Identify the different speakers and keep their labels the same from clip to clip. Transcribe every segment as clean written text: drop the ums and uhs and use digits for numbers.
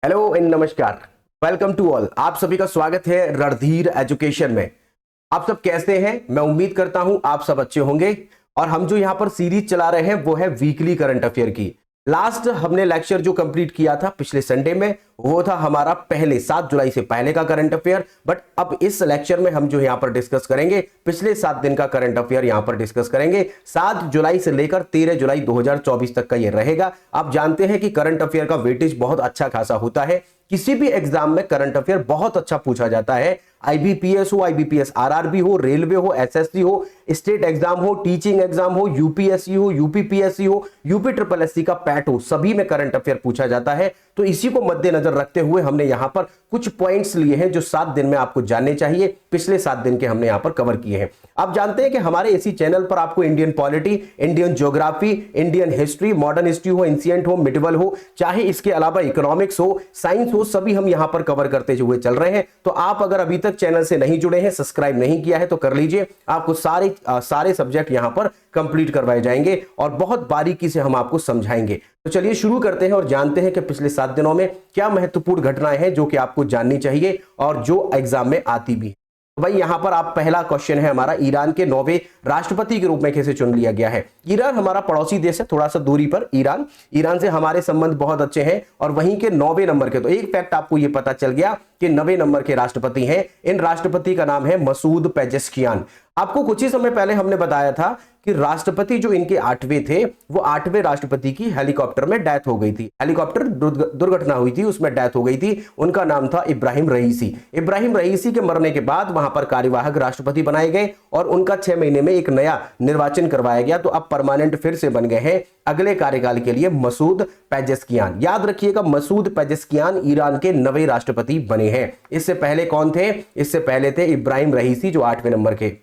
Speaker 1: Hello and नमस्कार। Welcome to all. आप सभी का स्वागत है रणधीर एजुकेशन में। आप सब कैसे हैं? मैं उम्मीद करता हूं आप सब अच्छे होंगे। और हम जो यहां पर सीरीज चला रहे हैं वो है वीकली करंट अफेयर की। लास्ट हमने लेक्चर जो कंप्लीट किया था पिछले संडे में वो था हमारा पहले 7 जुलाई से पहले का करंट अफेयर। बट अब इस लेक्चर में हम जो यहां पर डिस्कस करेंगे पिछले 7 दिन का करंट अफेयर यहां पर डिस्कस करेंगे। 7 जुलाई से लेकर 13 जुलाई 2024 तक का ये रहेगा। आप जानते हैं कि करंट अफेयर का वेटेज बहुत अच्छा खासा होता है। किसी भी एग्जाम में करंट अफेयर बहुत अच्छा पूछा जाता है। आईबीपीएस हो, आईबीपीएस आरआरबी हो, रेलवे हो, एसएससी हो, स्टेट एग्जाम हो, टीचिंग एग्जाम हो, यूपीएससी हो, यूपीपीएससी हो, यूपी ट्रिपल एससी का पैट हो, सभी में करंट अफेयर पूछा जाता है। तो इसी को मद्देनजर रखते हुए हमने यहां पर कुछ पॉइंट्स लिए हैं जो 7 दिन में आपको जानने चाहिए। पिछले 7 दिन के हमने यहां पर कवर किए हैं। आप जानते हैं कि हमारे इसी चैनल पर आपको Indian polity, Indian geography, Indian history, modern history हो, एंशिएंट हो, मिडिवल हो, चाहे इसके अलावा इकोनॉमिक्स हो, साइंस हो, सभी हम यहां पर कवर करते हुए चल रहे हैं। तो आप अगर अभी तक चैनल से नहीं जुड़े हैं, सब्सक्राइब नहीं किया है तो कर लीजिए। आपको सारे सब्जेक्ट यहां पर कंप्लीट करवाए जाएंगे और बहुत बारीकी से हम आपको समझाएंगे। तो चलिए शुरू करते हैं और जानते हैं कि पिछले 7 दिनों में क्या महत्वपूर्ण घटनाएं हैं जो कि आपको जाननी चाहिए और जो एग्जाम में आती भी है। तो भाई यहां पर आप पहला क्वेश्चन है हमारा, ईरान के 9वें राष्ट्रपति के रूप में कैसे चुन लिया गया है। ईरान हमारा पड़ोसी देश है, थोड़ा सा दूरी पर ईरान से हमारे संबंध बहुत अच्छे हैं और वहीं के 9वें नंबर के, तो एक फैक्ट आपको यह पता चल गया कि 9वें नंबर के राष्ट्रपति हैं। इन राष्ट्रपति का नाम है मसूद पेजेस्कियान। आपको कुछ ही समय पहले हमने बताया था कि राष्ट्रपति जो इनके 8वें थे वो 8वें राष्ट्रपति की हेलीकॉप्टर में डेथ हो गई थी। हेलीकॉप्टर दुर्घटना हुई थी, उसमें डेथ हो गई थी। उनका नाम था इब्राहिम रईसी। इब्राहिम रईसी के मरने के बाद वहां पर कार्यवाहक राष्ट्रपति बनाए गए और उनका 6 महीने में एक नया निर्वाचन करवाया गया। तो अब परमानेंट फिर से बन गए हैं अगले कार्यकाल के लिए मसूद पेजेस्कियान। याद रखिएगा, मसूद पेजेस्कियान ईरान के 9वें राष्ट्रपति बने हैं। इससे पहले कौन थे? इससे पहले थे इब्राहिम रईसी जो 8वें नंबर के।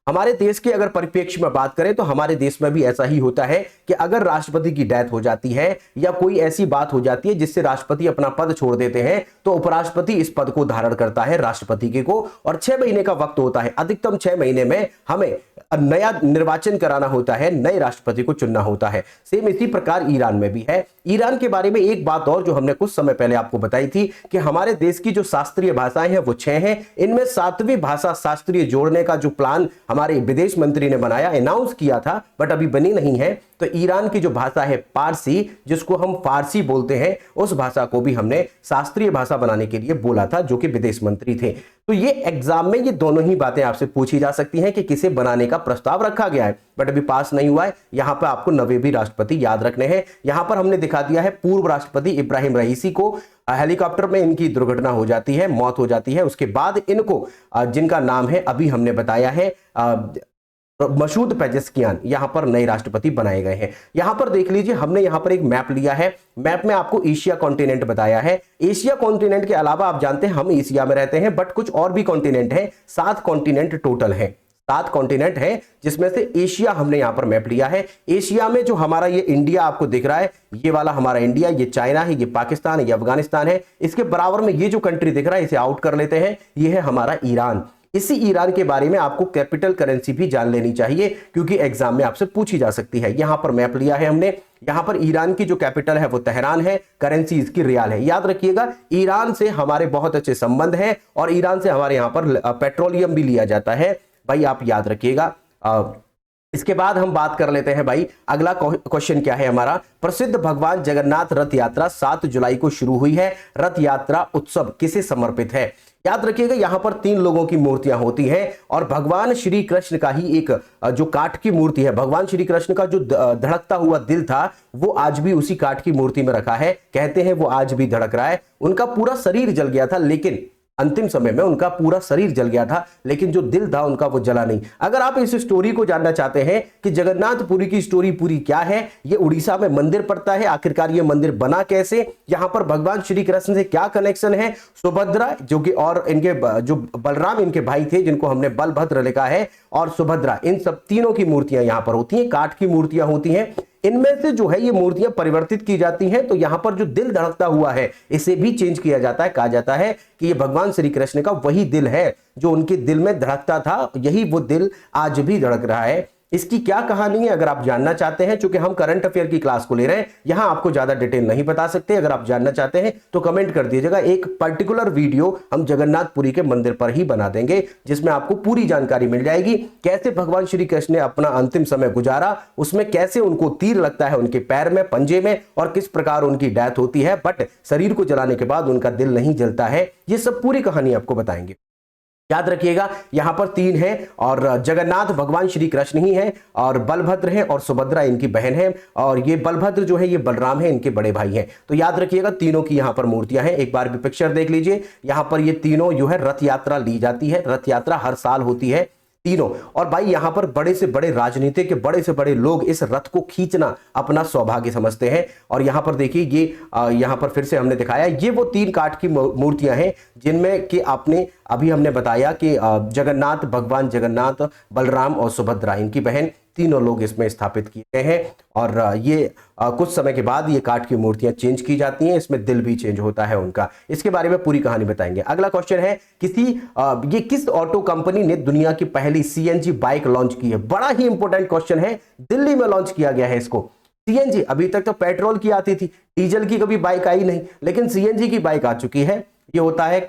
Speaker 1: हमारे देश के अगर परिप्रेक्ष्य में बात करें तो हमारे देश में भी ऐसा ही होता है कि अगर राष्ट्रपति की डेथ हो जाती है या कोई ऐसी बात हो जाती है जिससे राष्ट्रपति अपना पद छोड़ देते हैं तो उपराष्ट्रपति इस पद को धारण करता है राष्ट्रपति के को, और 6 महीने का वक्त होता है। अधिकतम 6 महीने में हमें नया निर्वाचन कराना होता है, नए राष्ट्रपति को चुनना होता है। सेम इसी प्रकार ईरान में भी है। ईरान के बारे में एक बात और जो हमने कुछ समय पहले आपको बताई थी कि हमारे देश की जो शास्त्रीय भाषाएं हैं वो 6 हैं। इनमें 7वीं भाषा शास्त्रीय जोड़ने का जो प्लान हमारे विदेश मंत्री ने बनाया, अनाउंस किया था, बट अभी बनी नहीं है। तो ईरान की जो भाषा है पारसी, जिसको हम फारसी बोलते हैं, उस भाषा को भी हमने शास्त्रीय भाषा बनाने के लिए बोला था, जो कि विदेश मंत्री थे। तो ये एग्जाम में ये दोनों ही बातें आपसे पूछी जा सकती हैं कि किसे बनाने का प्रस्ताव रखा गया है, बट अभी पास नहीं हुआ है। यहां पर आपको 9वें भी राष्ट्रपति याद रखने हैं। यहां पर हमने दिखा दिया है पूर्व राष्ट्रपति इब्राहिम रईसी को हेलीकॉप्टर में इनकी दुर्घटना हो जाती है, मौत हो जाती है। उसके बाद इनको जिनका नाम है अभी हमने बताया है मसूद पेजेस्कियान, यहां पर नए राष्ट्रपति बनाए गए हैं। यहां पर देख लीजिए, हमने यहां पर एक मैप लिया है। मैप में आपको एशिया कॉन्टिनेंट बताया है। एशिया कॉन्टिनेंट के अलावा आप जानते हैं हम एशिया में रहते हैं, बट कुछ और भी कॉन्टिनेंट हैं। 7 कॉन्टिनेंट टोटल है, 7 कॉन्टिनेंट है, जिसमें से एशिया हमने यहां पर मैप लिया है। एशिया में जो हमारा ये इंडिया आपको दिख रहा है, ये वाला हमारा इंडिया, ये चाइना है, ये पाकिस्तान है, ये अफगानिस्तान है। इसके बराबर में ये जो कंट्री दिख रहा है इसे आउट कर लेते हैं, ये है हमारा ईरान। इसी ईरान के बारे में आपको कैपिटल करेंसी भी जान लेनी चाहिए क्योंकि एग्जाम में आपसे पूछी जा सकती है। यहां पर मैप लिया है हमने। यहां पर ईरान की जो कैपिटल है वो तेहरान है, करेंसी इसकी रियाल है। याद रखिएगा, ईरान से हमारे बहुत अच्छे संबंध हैं और ईरान से हमारे यहां पर पेट्रोलियम भी लिया जाता है, भाई आप याद रखिएगा। इसके बाद हम बात कर लेते हैं भाई, अगला क्वेश्चन क्या है हमारा। प्रसिद्ध भगवान जगन्नाथ रथ यात्रा 7 जुलाई को शुरू हुई है। रथ यात्रा उत्सव किसे समर्पित है? याद रखिएगा, यहां पर 3 लोगों की मूर्तियां होती हैं और भगवान श्री कृष्ण का ही एक जो काठ की मूर्ति है, भगवान श्री कृष्ण का जो धड़कता हुआ दिल था वो आज भी उसी काठ की मूर्ति में रखा है। कहते हैं वो आज भी धड़क रहा है। उनका पूरा शरीर जल गया था, लेकिन अंतिम समय में उनका पूरा शरीर जल गया था, लेकिन जो दिल था उनका वो जला नहीं। अगर आप इस स्टोरी को जानना चाहते हैं कि जगन्नाथपुरी की स्टोरी पूरी क्या है, ये उड़ीसा में मंदिर पड़ता है, आखिरकार ये मंदिर बना कैसे, यहां पर भगवान श्री कृष्ण से क्या कनेक्शन है, सुभद्रा जो कि और इनके जो बलराम इनके भाई थे जिनको हमने बलभद्र लिखा है, और सुभद्रा, इन सब तीनों की मूर्तियां यहां पर होती हैं, काठ की मूर्तियां होती हैं। इनमें से जो है ये मूर्तियां परिवर्तित की जाती हैं। तो यहां पर जो दिल धड़कता हुआ है इसे भी चेंज किया जाता है। कहा जाता है कि ये भगवान श्री कृष्ण का वही दिल है जो उनके दिल में धड़कता था, यही वो दिल आज भी धड़क रहा है। इसकी क्या कहानी है अगर आप जानना चाहते हैं, चूंकि हम करंट अफेयर की क्लास को ले रहे हैं, यहां आपको ज्यादा डिटेल नहीं बता सकते। अगर आप जानना चाहते हैं तो कमेंट कर दीजिएगा, एक पर्टिकुलर वीडियो हम जगन्नाथपुरी के मंदिर पर ही बना देंगे जिसमें आपको पूरी जानकारी मिल जाएगी, कैसे भगवान श्री कृष्ण ने अपना अंतिम समय गुजारा, उसमें कैसे उनको तीर लगता है उनके पैर में, पंजे में, और किस प्रकार उनकी डेथ होती है, बट शरीर को जलाने के बाद उनका दिल नहीं जलता है। ये सब पूरी कहानी आपको बताएंगे। याद रखिएगा यहां पर 3 हैं और जगन्नाथ भगवान श्री कृष्ण ही हैं और बलभद्र हैं और सुभद्रा इनकी बहन है, और ये बलभद्र जो है ये बलराम है, इनके बड़े भाई हैं। तो याद रखिएगा तीनों की यहां पर मूर्तियां हैं। एक बार भी पिक्चर देख लीजिए, यहां पर ये तीनों जो है रथ यात्रा ली जाती है, रथ यात्रा हर साल होती है तीनों। और भाई यहां पर बड़े से बड़े राजनीतिक के बड़े से बड़े लोग इस रथ को खींचना अपना सौभाग्य समझते हैं। और यहां पर देखिए ये यहां पर फिर से हमने दिखाया, ये वो 3 काठ की मूर्तियां हैं जिनमें कि आपने अभी हमने बताया कि जगन्नाथ, भगवान जगन्नाथ, बलराम और सुभद्रा इनकी बहन, तीनों लोग इसमें स्थापित किए गए हैं। और ये कुछ समय के बाद ये काठ की मूर्तियां चेंज की जाती हैं, इसमें दिल भी चेंज होता है उनका। इसके बारे में पूरी कहानी बताएंगे। अगला क्वेश्चन है, ये किस ऑटो कंपनी ने दुनिया की पहली सीएनजी बाइक लॉन्च की है? बड़ा ही इंपॉर्टेंट क्वेश्चन है। दिल्ली में लॉन्च किया गया है इसको। सीएनजी, अभी तक तो पेट्रोल की आती थी, डीजल की कभी बाइक आई नहीं, लेकिन सीएनजी की बाइक आ चुकी है। ये होता है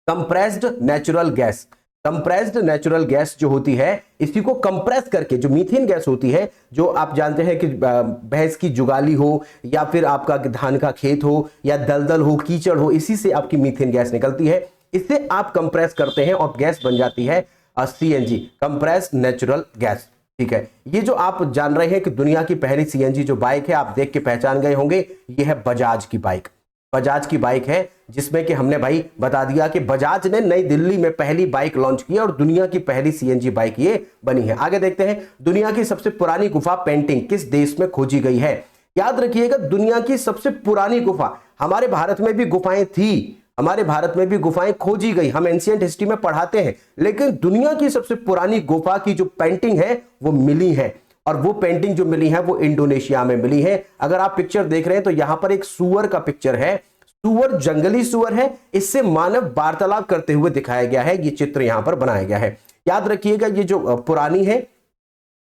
Speaker 1: compressed natural gas. Compressed natural gas जो होती है, इसी को कंप्रेस करके, जो मीथेन गैस होती है, जो आप जानते हैं कि भैंस की जुगाली हो या फिर आपका धान का खेत हो या दलदल हो, कीचड़ हो, इसी से आपकी मीथेन गैस निकलती है। इसे आप कंप्रेस करते हैं और गैस बन जाती है सीएनजी, कंप्रेस्ड नेचुरल गैस। ठीक है, ये जो आप जान रहे हैं कि दुनिया की पहली सीएनजी जो बाइक है, आप देख के पहचान गए होंगे, ये है बजाज की बाइक। बजाज की बाइक है, जिसमें कि हमने भाई बता दिया कि बजाज ने नई दिल्ली में पहली बाइक लॉन्च की और दुनिया की पहली सीएनजी बाइक ये बनी है। आगे देखते हैं, दुनिया की सबसे पुरानी गुफा पेंटिंग किस देश में खोजी गई है? याद रखिएगा दुनिया की सबसे पुरानी गुफा, हमारे भारत में भी गुफाएं थी, हमारे भारत में भी गुफाएं खोजी गई, हम एंशिएंट हिस्ट्री में पढ़ाते हैं, लेकिन दुनिया की सबसे पुरानी गुफा की जो पेंटिंग है वो मिली है, और वो पेंटिंग जो मिली है वो इंडोनेशिया में मिली है। अगर आप पिक्चर देख रहे हैं तो यहां पर एक सुअर का पिक्चर है, सुअर जंगली सुअर है, इससे मानव वार्तालाप करते हुए दिखाया गया है, ये चित्र यहां पर बनाया गया है। याद रखिएगा ये जो पुरानी है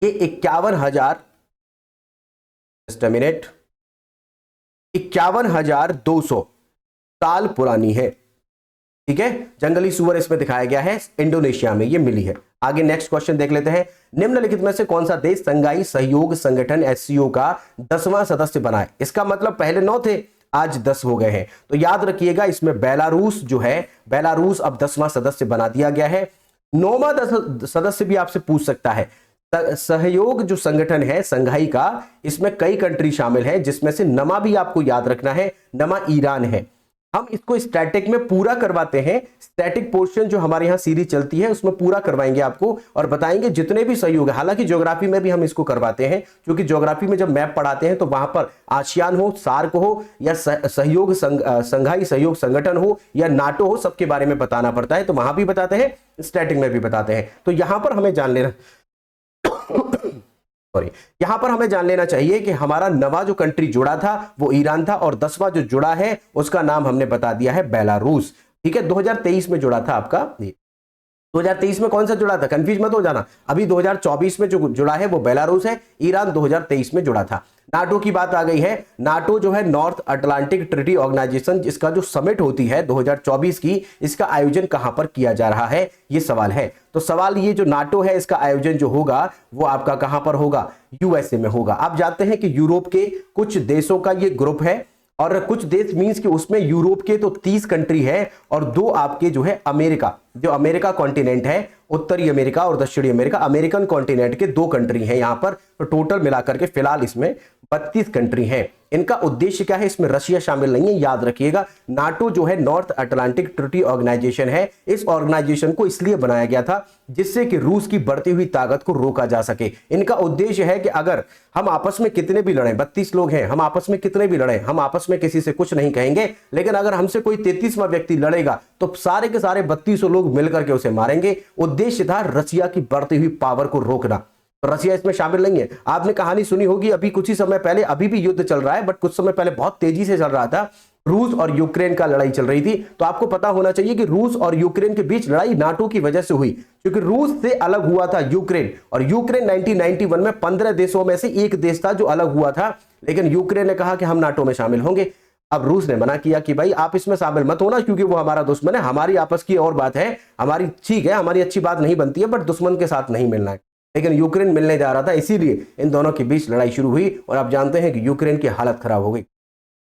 Speaker 1: ये 51,200 साल पुरानी है। ठीक है, जंगली सुअर इसमें दिखाया गया है, इंडोनेशिया में ये मिली है। आगे नेक्स्ट क्वेश्चन देख लेते हैं, निम्नलिखित में से कौन सा देश संघाई सहयोग संगठन एससीओ का 10वां सदस्य बना है? इसका मतलब पहले 9 थे, आज 10 हो गए हैं। तो याद रखिएगा इसमें बेलारूस जो है, बेलारूस अब 10वां सदस्य बना दिया गया है। 9वां सदस्य भी आपसे पूछ सकता है। सहयोग जो संगठन है संघाई का, इसमें कई कंट्री शामिल है, जिसमें से नमा भी आपको याद रखना है, नमा ईरान है। हम इसको स्टैटिक में पूरा करवाते हैं, स्टैटिक पोर्शन जो हमारे यहाँ सीरीज चलती है उसमें पूरा करवाएंगे आपको और बताएंगे जितने भी सहयोग है। हालांकि ज्योग्राफी में भी हम इसको करवाते हैं, क्योंकि ज्योग्राफी में जब मैप पढ़ाते हैं तो वहां पर आसियान हो, सार्क हो या सहयोग संघाई सहयोग संगठन हो या नाटो हो, सबके बारे में बताना पड़ता है। तो वहां भी बताते हैं, स्टैटिक में भी बताते हैं। तो यहां पर हमें जान लेना यहां पर हमें जान लेना चाहिए कि हमारा नवा जो कंट्री जुड़ा था वो ईरान था, और 10वां जो जुड़ा है उसका नाम हमने बता दिया है बेलारूस। ठीक है, 2023 में जुड़ा था आपका। 2023 में कौन सा जुड़ा था, कंफ्यूज मत हो जाना। अभी 2024 में जो जुड़ा है वो बेलारूस है, ईरान 2023 में जुड़ा था। नाटो की बात आ गई है। नाटो जो है नॉर्थ अटलांटिक ट्रीटी ऑर्गेनाइजेशन, इसका जो समिट होती है 2024 की, इसका आयोजन कहां पर किया जा रहा है, ये सवाल है। तो सवाल ये जो नाटो है इसका आयोजन जो होगा वो आपका कहां पर होगा, यूएसए में होगा। आप जानते हैं कि यूरोप के कुछ देशों का ये ग्रुप है, और कुछ देश मींस कि उसमें यूरोप के तो 30 कंट्री है और 2 आपके जो है अमेरिका, जो अमेरिका कॉन्टिनेंट है, उत्तरी अमेरिका और दक्षिणी अमेरिका, अमेरिकन कॉन्टिनेंट के 2 कंट्री हैं यहां पर। तो टोटल मिलाकर के फिलहाल इसमें 32 कंट्री हैं। इनका उद्देश्य क्या है, इसमें रशिया शामिल नहीं है, याद रखिएगा। नाटो जो है नॉर्थ अटलांटिक ट्रीटी ऑर्गेनाइजेशन है, इस ऑर्गेनाइजेशन को इसलिए बनाया गया था जिससे कि रूस की बढ़ती हुई ताकत को रोका जा सके। इनका उद्देश्य है कि अगर हम आपस में कितने भी लड़ें, 32 लोग हैं, हम आपस में कितने भी लड़ें, हम आपस में किसी से कुछ नहीं कहेंगे, लेकिन अगर हमसे कोई 33वां व्यक्ति लड़ेगा तो सारे के सारे 32 लोग मिलकर के उसे मारेंगे। उद्देश्य था रशिया की बढ़ती हुई पावर को रोकना। रशिया इसमें शामिल नहीं है। आपने कहानी सुनी होगी, अभी कुछ ही समय पहले, अभी भी युद्ध चल रहा है बट कुछ समय पहले बहुत तेजी से चल रहा था, रूस और यूक्रेन का लड़ाई चल रही थी। तो आपको पता होना चाहिए कि रूस और यूक्रेन के बीच लड़ाई नाटो की वजह से हुई, क्योंकि रूस से अलग हुआ था यूक्रेन, और यूक्रेन 1991 में 15 देशों में से एक देश था जो अलग हुआ था, लेकिन यूक्रेन ने कहा कि हम नाटो में शामिल होंगे। अब रूस ने मना किया कि भाई आप इसमें शामिल मत होना, क्योंकि वो हमारा दुश्मन है, हमारी आपस की और बात है, हमारी ठीक है, हमारी अच्छी बात नहीं बनती है, बट दुश्मन के साथ नहीं मिलना है। लेकिन यूक्रेन मिलने जा रहा था, इसीलिए इन दोनों के बीच लड़ाई शुरू हुई, और आप जानते हैं कि यूक्रेन की हालत खराब हो गई।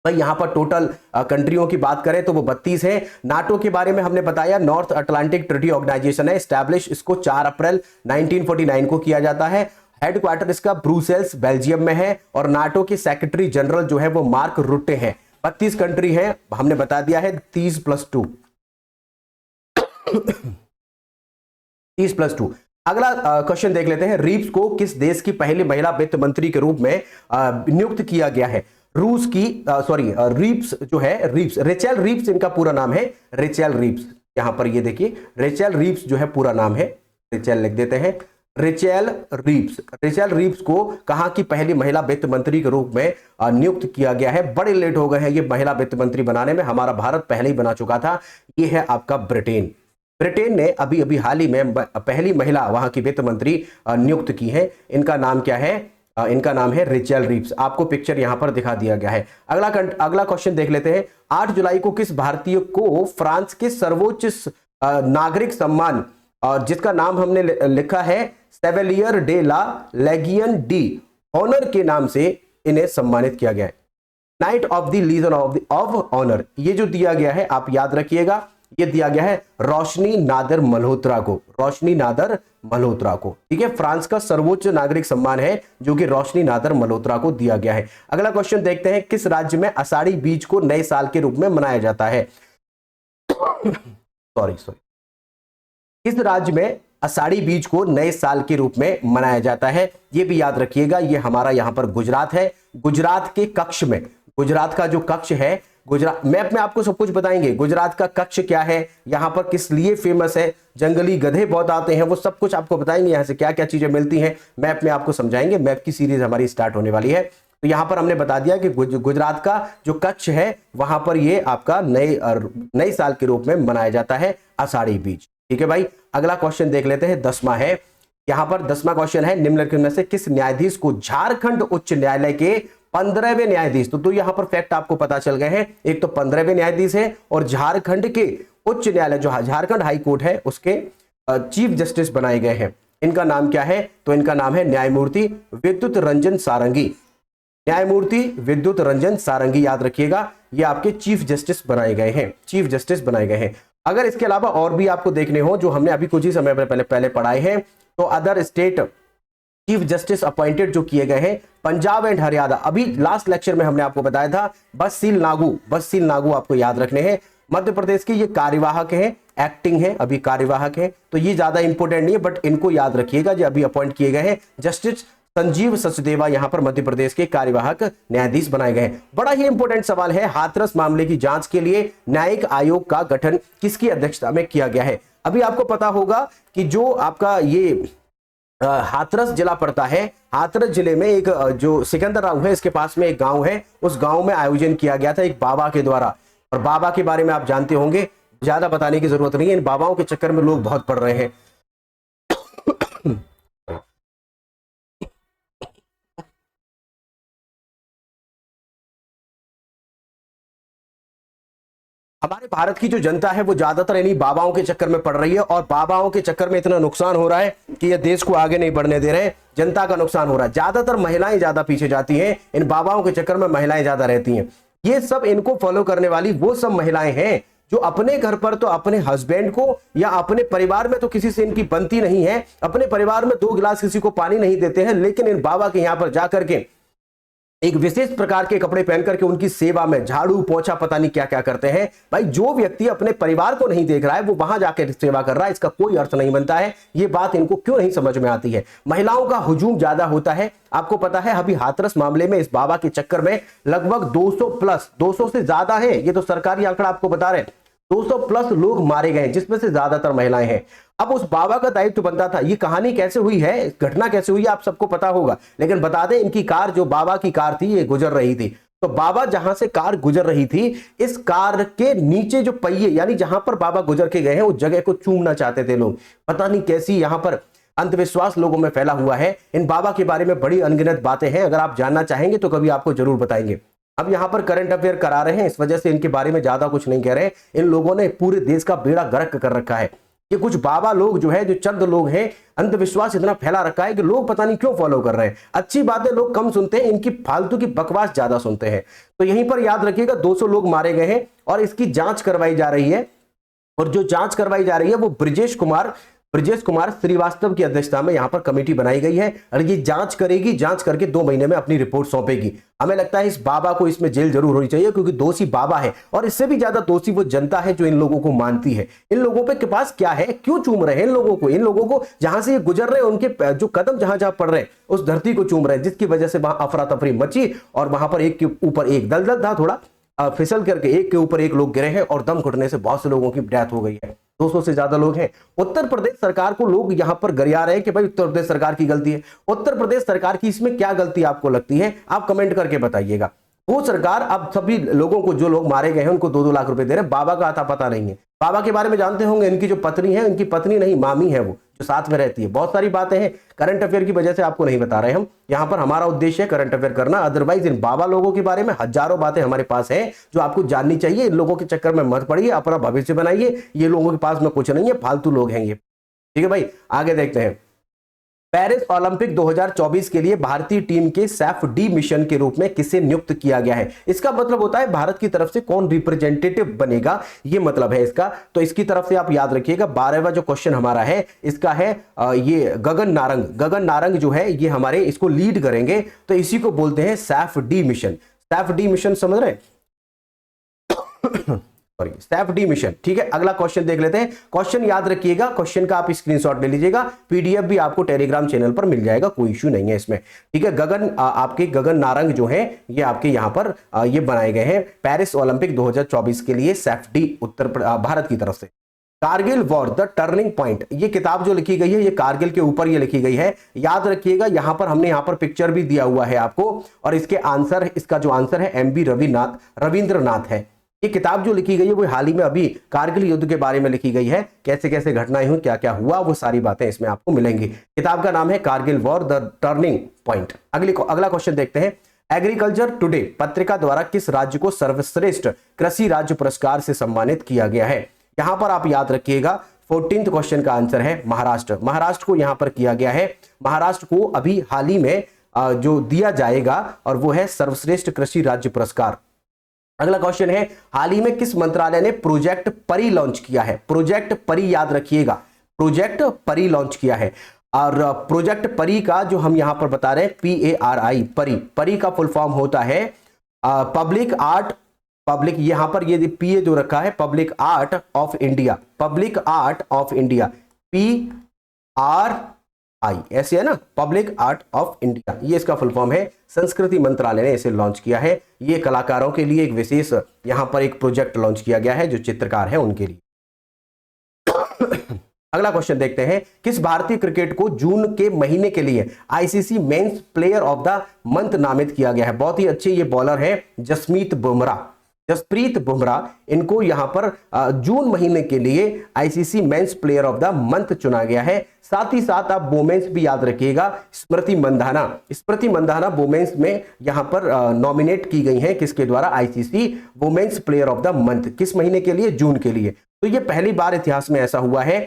Speaker 1: भाई यहां पर टोटल कंट्रियों की बात करें तो वो 32 है। नाटो के बारे में हमने बताया, नॉर्थ अटलांटिक ट्रीटी ऑर्गेनाइजेशन है, स्टैब्लिश इसको 4 अप्रैल 1949 को किया जाता है। हेडक्वार्टर इसका ब्रुसेल्स बेल्जियम में है, और नाटो के सेक्रेटरी जनरल जो है वो मार्क रुटे हैं। 32 कंट्री है, हमने बता दिया है 30+2 30+2। अगला क्वेश्चन देख लेते हैं, रीप्स को किस देश की पहली महिला वित्त मंत्री के रूप में नियुक्त किया गया है? रूस की रीप्स जो है, रीप्स रेचेल रीप्स इनका पूरा नाम है, रेचेल रीप्स। यहां पर ये देखिए, रेचेल रीप्स जो है पूरा नाम है, रेचेल लिख देते हैं, रेचेल रीप्स। रेचेल रीप्स को कहां की पहली महिला वित्त मंत्री के रूप में नियुक्त किया गया है? बड़े लेट हो गए हैं ये महिला वित्त मंत्री बनाने में, हमारा भारत पहले ही बना चुका था। ये है आपका ब्रिटेन। ब्रिटेन ने अभी अभी हाल ही में पहली महिला वहां की वित्त मंत्री नियुक्त की है। इनका नाम क्या है? इनका नाम है रेचेल रीप्स। आपको पिक्चर यहां पर दिखा दिया गया है। अगला क्वेश्चन देख लेते हैं, 8 जुलाई को किस भारतीय को फ्रांस के सर्वोच्च नागरिक सम्मान, और जिसका नाम हमने लिखा है Chevalier de la Legion d' Honneur के नाम से इन्हें सम्मानित किया गया है? Knight of the Legion of Honour, ये जो दिया गया है आप याद रखिएगा, ये दिया गया है रोशनी नादर मल्होत्रा को, रोशनी नादर मल्होत्रा को। ठीक है, फ्रांस का सर्वोच्च नागरिक सम्मान है जो कि रोशनी नादर मल्होत्रा को दिया गया है। अगला क्वेश्चन देखते हैं, किस राज्य में आषाढ़ी बीज को नए साल के रूप में मनाया जाता है? सॉरी किस राज्य में आषाढ़ी बीज को नए साल के रूप में मनाया जाता है? ये भी याद रखिएगा, ये हमारा यहां पर गुजरात है। गुजरात के कक्ष में, गुजरात का जो कक्ष है, गुजरात मैप में आपको सब कुछ बताएंगे, गुजरात का कच्छ क्या है, यहां पर किस लिए फेमस है, जंगली गधे बहुत आते हैं, वो सब कुछ आपको बताएंगे, यहां से क्या क्या चीजें मिलती हैं मैप में आपको समझाएंगे। मैप की सीरीज हमारी स्टार्ट होने वाली है। तो यहां पर हमने बता दिया कि गुजरात का जो कच्छ है वहां पर ये आपका नए साल के रूप में मनाया जाता है आषाढ़ी बीज। ठीक है भाई, अगला क्वेश्चन देख लेते हैं, 10वां है। यहां पर 10वां क्वेश्चन है, निम्नलिखित में से किस न्यायाधीश को झारखंड उच्च न्यायालय के 15वें न्यायाधीश, तो यहां पर फैक्ट आपको पता चल गए हैं, एक तो 15वें न्यायाधीश है, और झारखंड के उच्च न्यायालय जो झारखंड हाई कोर्ट है उसके चीफ जस्टिस बनाए गए हैं। इनका नाम क्या है? तो इनका नाम है न्यायमूर्ति विद्युत रंजन सारंगी। न्यायमूर्ति विद्युत रंजन सारंगी याद रखिएगा, ये आपके चीफ जस्टिस बनाए गए हैं, चीफ जस्टिस बनाए गए हैं। अगर इसके अलावा और भी आपको देखने हो जो हमने अभी कुछ ही समय पहले पढ़ाए हैं, तो other state chief justice appointed जो किए गए हैं, पंजाब एंड हरियाणा, अभी लास्ट लेक्चर में हमने आपको बताया था, बससील नागू आपको याद रखने हैं। मध्य प्रदेश के ये कार्यवाहक हैं, एक्टिंग है, अभी कार्यवाहक है, तो ये ज्यादा इंपॉर्टेंट नहीं है, बट इनको याद रखिएगा जो अभी अपॉइंट किए गए हैं। जस्टिस संजीव सचदेवा यहां पर मध्य प्रदेश के कार्यवाहक न्यायाधीश बनाए गए हैं। बड़ा ही इंपॉर्टेंट सवाल है, हाथरस मामले की जांच के लिए न्यायिक आयोग का गठन किसकी अध्यक्षता में किया गया है? अभी आपको पता होगा कि जो आपका ये हाथरस जिला पड़ता है, हाथरस जिले में एक जो सिकंदराव है इसके पास में एक गांव है, उस गांव में आयोजन किया गया था एक बाबा के द्वारा, और बाबा के बारे में आप जानते होंगे, ज्यादा बताने की जरूरत नहीं है, इन बाबाओं के चक्कर में लोग बहुत पड़ रहे हैं। हमारे भारत की जो जनता है वो ज्यादातर इन्हीं बाबाओं के चक्कर में पड़ रही है, और बाबाओं के चक्कर में इतना नुकसान हो रहा है कि ये देश को आगे नहीं बढ़ने दे रहे हैं, जनता का नुकसान हो रहा है। ज्यादातर महिलाएं ज्यादा पीछे जाती हैं, इन बाबाओं के चक्कर में महिलाएं ज्यादा रहती हैं। ये सब इनको फॉलो करने वाली वो सब महिलाएं हैं जो अपने घर पर तो अपने हस्बैंड को या अपने परिवार में तो किसी से इनकी बनती नहीं है, अपने परिवार में 2 गिलास किसी को पानी नहीं देते हैं, लेकिन इन बाबा के यहां पर जाकर के एक विशेष प्रकार के कपड़े पहन करके उनकी सेवा में झाड़ू पोंछा पता नहीं क्या क्या करते हैं। भाई जो व्यक्ति अपने परिवार को नहीं देख रहा है वो वहां जाकर सेवा कर रहा है, इसका कोई अर्थ नहीं बनता है। ये बात इनको क्यों नहीं समझ में आती है? महिलाओं का हुजूम ज्यादा होता है। आपको पता है अभी हाथरस मामले में इस बाबा के चक्कर में लगभग 200 से ज्यादा है, ये तो सरकारी आंकड़ा आपको बता रहे हैं, 200+ लोग मारे गए, जिसमें से ज्यादातर महिलाएं हैं। अब उस बाबा का दायित्व बनता था, ये कहानी कैसे हुई है, घटना कैसे हुई है आप सबको पता होगा, लेकिन बता दें इनकी कार जो बाबा की कार थी ये गुजर रही थी, तो बाबा जहां से कार गुजर रही थी, इस कार के नीचे जो पहिए यानी जहां पर बाबा गुजर के गए हैं उस जगह को चूमना चाहते थे लोग। पता नहीं कैसी यहां पर अंधविश्वास लोगों में फैला हुआ है। इन बाबा के बारे में बड़ी अनगिनत बातें हैं, अगर आप जानना चाहेंगे तो कभी आपको जरूर बताएंगे। अब यहां पर करंट अफेयर करा रहे हैं, इस वजह से इनके बारे में ज्यादा कुछ नहीं कह रहे हैं। इन लोगों ने पूरे देश का बेड़ा गर्क कर रखा है। ये कुछ बाबा लोग जो है, जो चंद लोग हैं, अंधविश्वास इतना फैला रखा है कि लोग पता नहीं क्यों फॉलो कर रहे हैं। अच्छी बातें लोग कम सुनते हैं, इनकी फालतू की बकवास ज्यादा सुनते हैं। तो यहीं पर याद रखिएगा 200 लोग मारे गए हैं और इसकी जांच करवाई जा रही है। और जो जांच करवाई जा रही है वो ब्रिजेश कुमार श्रीवास्तव की अध्यक्षता में यहां पर कमेटी बनाई गई है और ये जांच करेगी, जांच करके 2 महीने में अपनी रिपोर्ट सौंपेगी। हमें लगता है इस बाबा को इसमें जेल जरूर होनी चाहिए, क्योंकि दोषी बाबा है और इससे भी ज्यादा दोषी वो जनता है जो इन लोगों को मानती है। इन लोगों के पास क्या है, क्यों चूम रहे हैं इन लोगों को जहां से ये गुजर रहे हैं, उनके जो कदम जहां जहां पड़ रहे हैं उस धरती को चूम रहे हैं, जिसकी वजह से वहां अफरा तफरी मची और वहां पर एक के ऊपर एक दलदल था, थोड़ा फिसल करके एक के ऊपर एक लोग गिरे हैं और दम घुटने से बहुत से लोगों की डेथ हो गई है। 200 से ज्यादा लोग हैं। उत्तर प्रदेश सरकार को लोग यहां पर गरिया रहे हैं कि भाई उत्तर प्रदेश सरकार की गलती है। उत्तर प्रदेश सरकार की इसमें क्या गलती आपको लगती है, आप कमेंट करके बताइएगा। वो सरकार अब सभी लोगों को, जो लोग मारे गए हैं उनको 2-2 लाख रुपए दे रहे हैं। बाबा का आता पता नहीं है। बाबा के बारे में जानते होंगे, इनकी जो पत्नी है, इनकी पत्नी नहीं मामी है, वो जो साथ में रहती है। बहुत सारी बातें हैं, करंट अफेयर की वजह से आपको नहीं बता रहे हम। यहां पर हमारा उद्देश्य है करंट अफेयर करना, अदरवाइज इन बाबा लोगों के बारे में हजारों बातें हमारे पास हैं जो आपको जाननी चाहिए। इन लोगों के चक्कर में मत पड़िए, अपना भविष्य बनाइए। ये लोगों के पास में कुछ नहीं है, फालतू लोग हैं ये। ठीक है भाई, आगे देखते हैं। पेरिस ओलंपिक 2024 के लिए भारतीय टीम के सैफ डी मिशन के रूप में किसे नियुक्त किया गया है। इसका मतलब होता है भारत की तरफ से कौन रिप्रेजेंटेटिव बनेगा, ये मतलब है इसका। तो इसकी तरफ से आप याद रखिएगा 12वां जो क्वेश्चन हमारा है इसका है ये गगन नारंग जो है ये हमारे इसको लीड करेंगे, तो इसी को बोलते हैं Saif D mission. Saif D mission समझ रहे हैं, सैफ डी मिशन। ठीक है, अगला क्वेश्चन देख लेते हैं। क्वेश्चन याद रखिएगा, क्वेश्चन का आप स्क्रीनशॉट ले लीजिएगा, पीडीएफ भी आपको टेलीग्राम चैनल पर मिल जाएगा, कोई इश्यू नहीं है इसमें। ठीक है, आपके गगन नारंग जो है ये आपके यहां पर ये बनाए गए हैं पेरिस ओलंपिक 2024 के लिए सैफ डी भारत की तरफ से। Kargil war the turning point, ये किताब जो लिखी गई है ये कारगिल के ऊपर ये लिखी गई है। याद रखिएगा यहां पर हमने यहां पर पिक्चर भी दिया हुआ है आपको, और इसका जो आंसर है एमबी रविंद्रनाथ है। ये किताब जो लिखी गई है वो हाल ही में अभी कारगिल युद्ध के बारे में लिखी गई है, कैसे कैसे घटनाएं हुई, क्या क्या हुआ, वो सारी बातें इसमें आपको मिलेंगी। किताब का नाम है Kargil war the turning point. अगला क्वेश्चन देखते हैं। एग्रीकल्चर टुडे पत्रिका द्वारा किस राज्य को सर्वश्रेष्ठ कृषि राज्य पुरस्कार से सम्मानित किया गया है। यहां पर आप याद रखिएगा 14th क्वेश्चन का आंसर है महाराष्ट्र। महाराष्ट्र को यहां पर किया गया है। महाराष्ट्र को अभी हाल ही में जो दिया जाएगा और वो है सर्वश्रेष्ठ कृषि राज्य पुरस्कार। अगला क्वेश्चन है, हाल ही में किस मंत्रालय ने प्रोजेक्ट परी लॉन्च किया है। प्रोजेक्ट परी याद रखिएगा, प्रोजेक्ट परी लॉन्च किया है। और प्रोजेक्ट परी का जो हम यहां पर बता रहे हैं PARI, परी का फुल फॉर्म होता है पब्लिक यहां पर ये PA जो रखा है public art of India, PRI ऐसे है ना, पब्लिक आर्ट ऑफ इंडिया, ये इसका फुल फॉर्म है। संस्कृति मंत्रालय ने इसे लॉन्च किया है। ये कलाकारों के लिए एक विशेष यहां पर एक प्रोजेक्ट लॉन्च किया गया है जो चित्रकार है उनके लिए। अगला क्वेश्चन देखते हैं। किस भारतीय क्रिकेट को जून के महीने के लिए ICC men's player of the month नामित किया गया है। बहुत ही अच्छे ये बॉलर है जसप्रीत बुमराह, इनको यहां पर जून महीने के लिए ICC men's player of the month चुना गया है। साथ ही साथ आप वोमेन्स भी याद रखिएगा, स्मृति मंधाना वोमेन्स में यहां पर नॉमिनेट की गई हैं किसके द्वारा, ICC women's player of the month. किस महीने के लिए, जून के लिए। तो ये पहली बार इतिहास में ऐसा हुआ है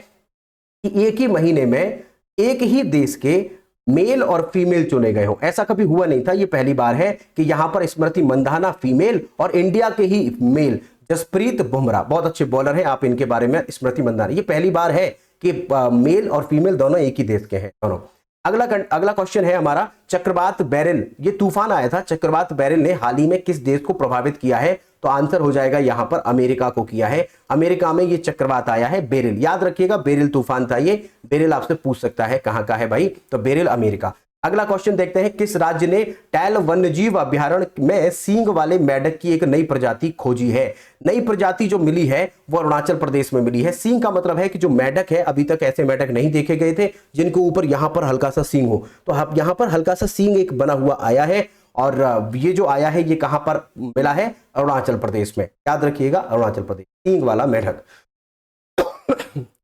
Speaker 1: कि एक ही महीने में एक ही देश के मेल और फीमेल चुने गए हो, ऐसा कभी हुआ नहीं था। ये पहली बार है कि यहां पर स्मृति मंधाना फीमेल और इंडिया के ही मेल जसप्रीत बुमराह, बहुत अच्छे बॉलर हैं, आप इनके बारे में, स्मृति मंधाना, ये पहली बार है कि मेल और फीमेल दोनों एक ही देश के हैं दोनों। अगला क्वेश्चन है हमारा, चक्रवात बेरिल, ये तूफान आया था, चक्रवात बेरिल ने हाल ही में किस देश को प्रभावित किया है। तो आंसर हो जाएगा यहां पर अमेरिका को किया है। अमेरिका में ये चक्रवात आया है बेरिल, याद रखिएगा बेरिल तूफान था ये। बेरिल आपसे पूछ सकता है कहां का है भाई, तो बेरिल अमेरिका। अगला क्वेश्चन देखते हैं। किस राज्य ने टैल वन्यजीव अभ्यारण्य में सींग वाले मेढक की एक नई प्रजाति खोजी है। नई प्रजाति जो मिली है वो अरुणाचल प्रदेश में मिली है। सींग का मतलब है कि जो मेढक है, अभी तक ऐसे मेढक नहीं देखे गए थे जिनके ऊपर यहां पर हल्का सा सींग हो, तो यहां पर हल्का सा सींग एक बना हुआ आया है और ये जो आया है ये कहां पर मिला है? अरुणाचल प्रदेश में, याद रखिएगा अरुणाचल प्रदेश, सींग वाला मेढक।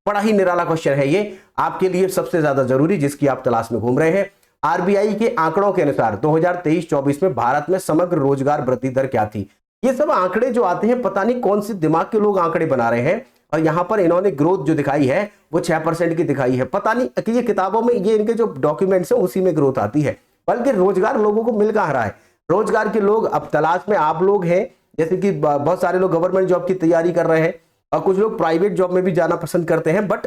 Speaker 1: बड़ा ही निराला क्वेश्चन है ये, आपके लिए सबसे ज्यादा जरूरी, जिसकी आप तलाश में घूम रहे हैं। आरबीआई के आंकड़ों के अनुसार 2023-24 में भारत में समग्र रोजगार वृद्धि दर क्या थी? ये सब आंकड़े जो आते हैं पता नहीं कौन से दिमाग के लोग आंकड़े बना रहे हैं, और यहां पर इन्होंने ग्रोथ जो दिखाई है वो 6% की दिखाई है। पता नहीं कि ये किताबों में, ये इनके जो डॉक्यूमेंट्स हैं उसी में ग्रोथ आती है, बल्कि रोजगार लोगों को मिल कहां रहा है? रोजगार के लोग अब तलाश में आप लोग हैं, जैसे कि बहुत सारे लोग गवर्नमेंट जॉब की तैयारी कर रहे हैं और कुछ लोग प्राइवेट जॉब में भी जाना पसंद करते हैं, बट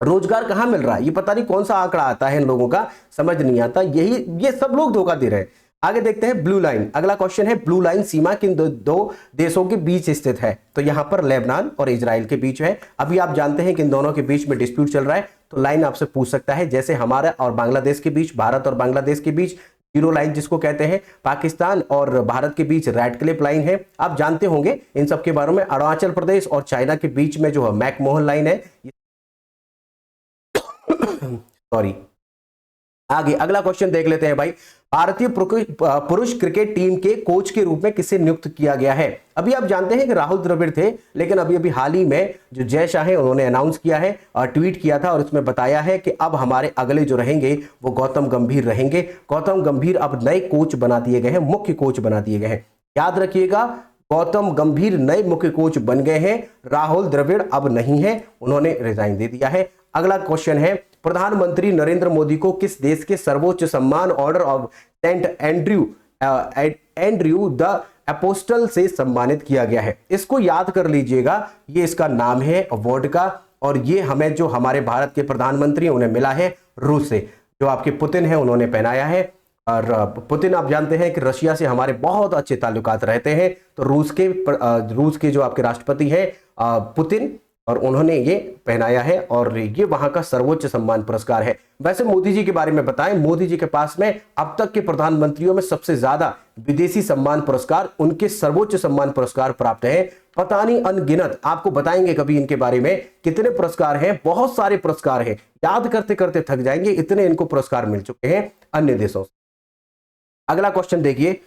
Speaker 1: रोजगार कहां मिल रहा है ये पता नहीं कौन सा आंकड़ा आता है, इन लोगों का समझ नहीं आता, ये सब लोग धोखा दे रहे हैं। आगे देखते हैं ब्लू लाइन, अगला क्वेश्चन है ब्लू लाइन सीमा किन दो देशों के बीच स्थित है? तो यहां पर लेबनान और इजराइल के बीच है। अभी आप जानते हैं कि इन दोनों के बीच में डिस्प्यूट चल रहा है, तो लाइन आपसे पूछ सकता है, जैसे हमारा और बांग्लादेश के बीच, भारत और बांग्लादेश के बीच जीरो लाइन जिसको कहते हैं, पाकिस्तान और भारत के बीच रेड क्लिफ लाइन है। आप जानते होंगे इन सब के बारे में। अरुणाचल प्रदेश और चाइना के बीच में जो है मैकमोहन लाइन है। सॉरी, आगे अगला क्वेश्चन देख लेते हैं भाई। भारतीय पुरुष क्रिकेट टीम के कोच के रूप में किसे नियुक्त किया गया है? अभी आप जानते हैं कि राहुल द्रविड़ थे, लेकिन अभी हाल ही में जो जय शाह है उन्होंने अनाउंस किया है और ट्वीट किया था, और उसमें बताया है कि अब हमारे अगले जो रहेंगे वो गौतम गंभीर रहेंगे। गौतम गंभीर अब नए कोच बना दिए गए हैं, मुख्य कोच बना दिए गए हैं। याद रखिएगा, गौतम गंभीर नए मुख्य कोच बन गए हैं, राहुल द्रविड़ अब नहीं है, उन्होंने रिजाइन दे दिया है। अगला क्वेश्चन है, प्रधानमंत्री नरेंद्र मोदी को किस देश के सर्वोच्च सम्मान Order of Saint Andrew the Apostle से सम्मानित किया गया है? इसको याद कर लीजिएगा, ये इसका नाम है अवार्ड का, और ये हमें जो हमारे भारत के प्रधानमंत्री उन्हें मिला है रूस से, जो आपके पुतिन है उन्होंने पहनाया है। और पुतिन आप जानते हैं कि रशिया से हमारे बहुत अच्छे ताल्लुकात रहते हैं, तो रूस के जो आपके राष्ट्रपति हैं पुतिन, और उन्होंने ये पहनाया है, और ये वहां का सर्वोच्च सम्मान पुरस्कार है। वैसे मोदी जी के बारे में बताएं, मोदी जी के पास में अब तक के प्रधानमंत्रियों में सबसे ज्यादा विदेशी सम्मान पुरस्कार, उनके सर्वोच्च सम्मान पुरस्कार प्राप्त है। पता नहीं अनगिनत, आपको बताएंगे कभी इनके बारे में कितने पुरस्कार हैं, बहुत सारे पुरस्कार हैं, याद करते करते थक जाएंगे, इतने इनको पुरस्कार मिल चुके हैं अन्य देशों से। अगला क्वेश्चन देखिए,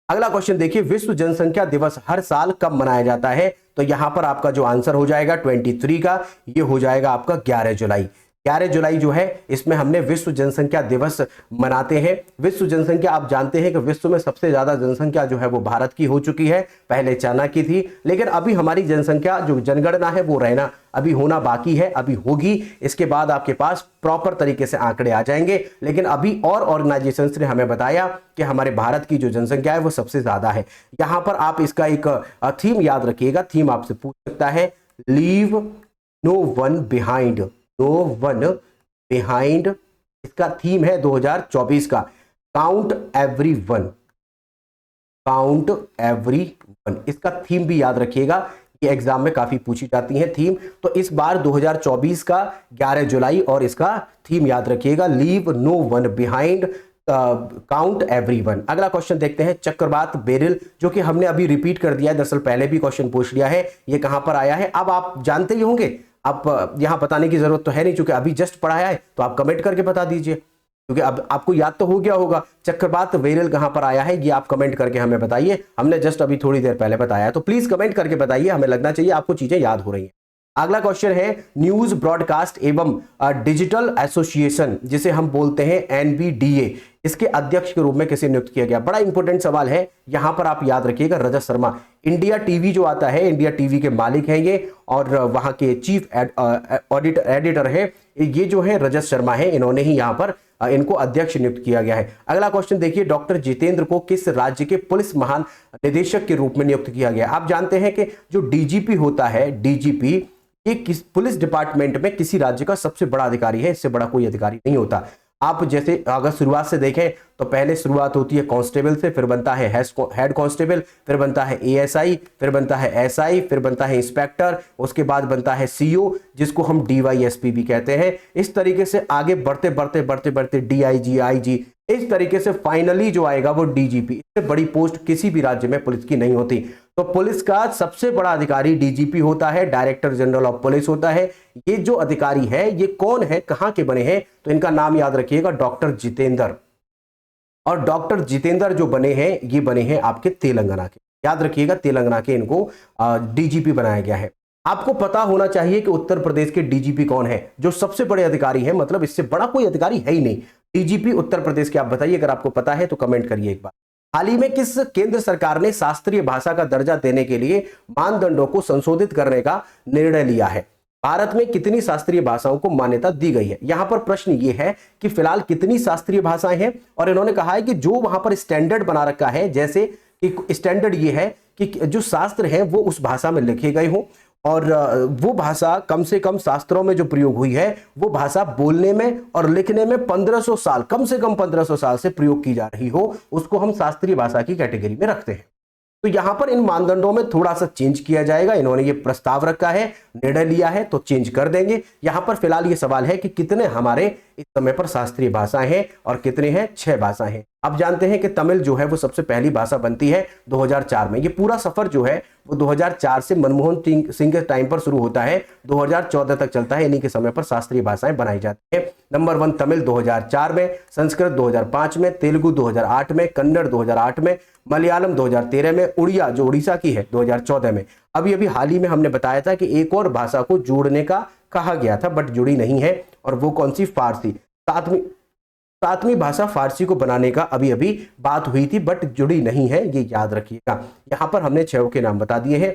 Speaker 1: अगला क्वेश्चन देखिए, विश्व जनसंख्या दिवस हर साल कब मनाया जाता है? तो यहां पर आपका जो आंसर हो जाएगा 23 का, ये हो जाएगा आपका 11 जुलाई। 11 जुलाई जो है, इसमें हमने विश्व जनसंख्या दिवस मनाते हैं। विश्व जनसंख्या, आप जानते हैं कि विश्व में सबसे ज्यादा जनसंख्या जो है वो भारत की हो चुकी है, पहले चाइना की थी, लेकिन अभी हमारी जनसंख्या जो जनगणना है वो रहना अभी होना बाकी है, अभी होगी। इसके बाद आपके पास प्रॉपर तरीके से आंकड़े आ जाएंगे, लेकिन अभी और ऑर्गेनाइजेशंस ने हमें बताया कि हमारे भारत की जो जनसंख्या है वो सबसे ज्यादा है। यहां पर आप इसका एक थीम याद रखिएगा, थीम आपसे पूछ सकता है, leave no one behind, no one behind, इसका थीम है 2024 का, count every one, count every one, इसका थीम भी याद रखिएगा, ये एग्जाम में काफी पूछी जाती है थीम। तो इस बार 2024 का 11 जुलाई, और इसका थीम याद रखिएगा, leave no one behind, count everyone. अगला क्वेश्चन देखते हैं, चक्रवात बेरिल, जो कि हमने अभी रिपीट कर दिया है, दरअसल पहले भी क्वेश्चन पूछ लिया है, ये कहां पर आया है अब आप जानते ही होंगे, आप यहां बताने की जरूरत तो है नहीं, क्योंकि अभी जस्ट पढ़ाया है, तो आप कमेंट करके बता दीजिए, क्योंकि अब आपको याद तो हो गया होगा चक्रवात बेरिल कहां पर आया है, ये आप कमेंट करके हमें बताइए। हमने जस्ट अभी थोड़ी देर पहले बताया है, तो प्लीज कमेंट करके बताइए, हमें लगना चाहिए आपको चीजें याद हो रही हैं। अगला क्वेश्चन है, न्यूज ब्रॉडकास्ट एवं डिजिटल एसोसिएशन, जिसे हम बोलते हैं एनबीडीए, इसके अध्यक्ष के रूप में किसे नियुक्त किया गया? बड़ा इंपॉर्टेंट सवाल है, यहां पर आप याद रखिएगा, रजत शर्मा। इंडिया टीवी जो आता है, इंडिया टीवी के मालिक हैं ये, और वहां के चीफ एडिटर है ये जो है रजत शर्मा है, इन्होंने ही यहां पर इनको अध्यक्ष नियुक्त किया गया है। अगला क्वेश्चन देखिए, डॉक्टर जितेंद्र को किस राज्य के पुलिस महानिदेशक के रूप में नियुक्त किया गया? आप जानते हैं कि जो डीजीपी होता है, डीजीपी, ये किस पुलिस डिपार्टमेंट में किसी राज्य का सबसे बड़ा अधिकारी है, इससे बड़ा कोई अधिकारी नहीं होता। आप जैसे अगर शुरुआत से देखें तो पहले शुरुआत होती है कांस्टेबल से, फिर बनता है हेड कांस्टेबल, फिर बनता है एएसआई, फिर बनता है एसआई, फिर बनता है इंस्पेक्टर, उसके बाद बनता है सीओ जिसको हम डीवाईएसपी भी कहते हैं। इस तरीके से आगे बढ़ते बढ़ते बढ़ते बढ़ते डीआईजी, आईजी, इस तरीके से फाइनली जो आएगा वो डीजीपी। इससे बड़ी पोस्ट किसी भी राज्य में पुलिस की नहीं होती। तो पुलिस का सबसे बड़ा अधिकारी डीजीपी होता है, डायरेक्टर जनरल ऑफ पुलिस होता है। ये जो अधिकारी है ये कौन है, कहां के बने हैं, तो इनका नाम याद रखिएगा, डॉक्टर जितेंद्र। और डॉक्टर जितेंद्र जो बने हैं ये बने हैं आपके तेलंगाना के, याद रखिएगा तेलंगाना के इनको डीजीपी बनाया गया है। आपको पता होना चाहिए कि उत्तर प्रदेश के डीजीपी कौन है, जो सबसे बड़े अधिकारी हैं, मतलब इससे बड़ा कोई अधिकारी है ही नहीं। डीजीपी उत्तर प्रदेश के, आप बताइए अगर आपको पता है तो कमेंट करिए एक बार। हाल ही में किस केंद्र सरकार ने शास्त्रीय भाषा का दर्जा देने के लिए मानदंडों को संशोधित करने का निर्णय लिया है? भारत में कितनी शास्त्रीय भाषाओं को मान्यता दी गई है? यहां पर प्रश्न यह है कि फिलहाल कितनी शास्त्रीय भाषाएं हैं, और इन्होंने कहा है कि जो वहां पर स्टैंडर्ड बना रखा है, जैसे कि स्टैंडर्ड ये है कि जो शास्त्र है वो उस भाषा में लिखे गए हो, और वो भाषा कम से कम शास्त्रों में जो प्रयोग हुई है वो भाषा बोलने में और लिखने में 1500 साल, कम से कम 1500 साल से प्रयोग की जा रही हो, उसको हम शास्त्रीय भाषा की कैटेगरी में रखते हैं। तो यहां पर इन मानदंडों में थोड़ा सा चेंज किया जाएगा, इन्होंने ये प्रस्ताव रखा है, निर्णय लिया है तो चेंज कर देंगे। यहां पर फिलहाल ये सवाल है कि कितने हमारे इस समय पर शास्त्रीय भाषाएं हैं और कितने हैं, 6 भाषाएं हैं। अब जानते हैं कि तमिल जो है वो सबसे पहली भाषा बनती है 2004 में। ये पूरा सफर जो है वो 2004 से मनमोहन सिंह के टाइम पर शुरू होता है, 2014 तक चलता है। इन्हीं के समय पर शास्त्रीय भाषाएं बनाई जाती है। नंबर 1 तमिल 2004 में, संस्कृत 2005 में, तेलुगु 2008 में, कन्नड़ 2008 में, मलयालम 2013 में, उड़िया जो उड़ीसा की है 2014 में। अभी हाल ही में हमने बताया था कि एक और भाषा को जोड़ने का कहा गया था बट जुड़ी नहीं है, और वो कौन सी, फारसी। सातवीं भाषा फारसी को बनाने का अभी बात हुई थी बट जुड़ी नहीं है, ये याद रखिएगा। यहां पर हमने 6 के नाम बता दिए हैं।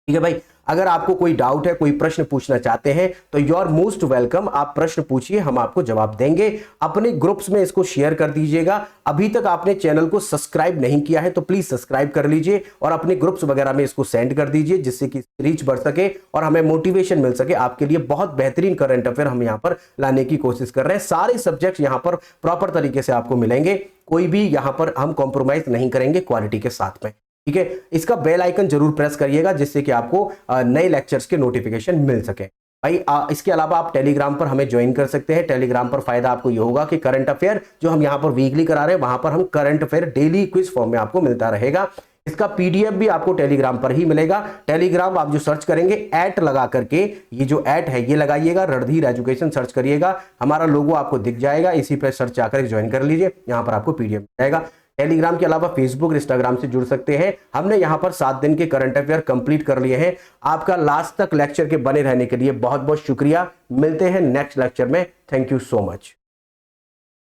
Speaker 1: ठीक है भाई, अगर आपको कोई डाउट है, कोई प्रश्न पूछना चाहते हैं तो यू आर मोस्ट वेलकम, आप प्रश्न पूछिए, हम आपको जवाब देंगे। अपने ग्रुप्स में इसको शेयर कर दीजिएगा। अभी तक आपने चैनल को सब्सक्राइब नहीं किया है तो प्लीज सब्सक्राइब कर लीजिए और अपने ग्रुप्स वगैरह में इसको सेंड कर दीजिए, जिससे कि रीच बढ़ सके और हमें मोटिवेशन मिल सके। आपके लिए बहुत बेहतरीन करंट अफेयर हम यहाँ पर लाने की कोशिश कर रहे हैं। सारे सब्जेक्ट यहाँ पर प्रॉपर तरीके से आपको मिलेंगे, कोई भी यहाँ पर हम कॉम्प्रोमाइज नहीं करेंगे क्वालिटी के साथ में। ठीक है, इसका बेल आइकन जरूर प्रेस करिएगा जिससे कि आपको नए लेक्चर्स के नोटिफिकेशन मिल सके। भाई इसके अलावा आप टेलीग्राम पर हमें ज्वाइन कर सकते हैं। टेलीग्राम पर फायदा आपको ये होगा कि करंट अफेयर जो हम यहाँ पर वीकली करा रहे हैं, वहां पर हम current affair daily quiz form में आपको मिलता रहेगा। इसका पीडीएफ भी आपको टेलीग्राम पर ही मिलेगा। टेलीग्राम आप जो सर्च करेंगे ऐट लगा करके, ये जो ऐट है ये लगाइएगा, रणधीर एजुकेशन सर्च करिएगा, हमारा लोगो आपको दिख जाएगा, इसी पर सर्च आकर ज्वाइन कर लीजिए, यहाँ पर आपको पीडीएफ मिल जाएगा। टेलीग्राम के अलावा फेसबुक, इंस्टाग्राम से जुड़ सकते हैं। हमने यहां पर 7 दिन के करंट अफेयर कंप्लीट कर लिए हैं। आपका लास्ट तक लेक्चर के बने रहने के लिए बहुत बहुत शुक्रिया। मिलते हैं नेक्स्ट लेक्चर में। Thank you so much.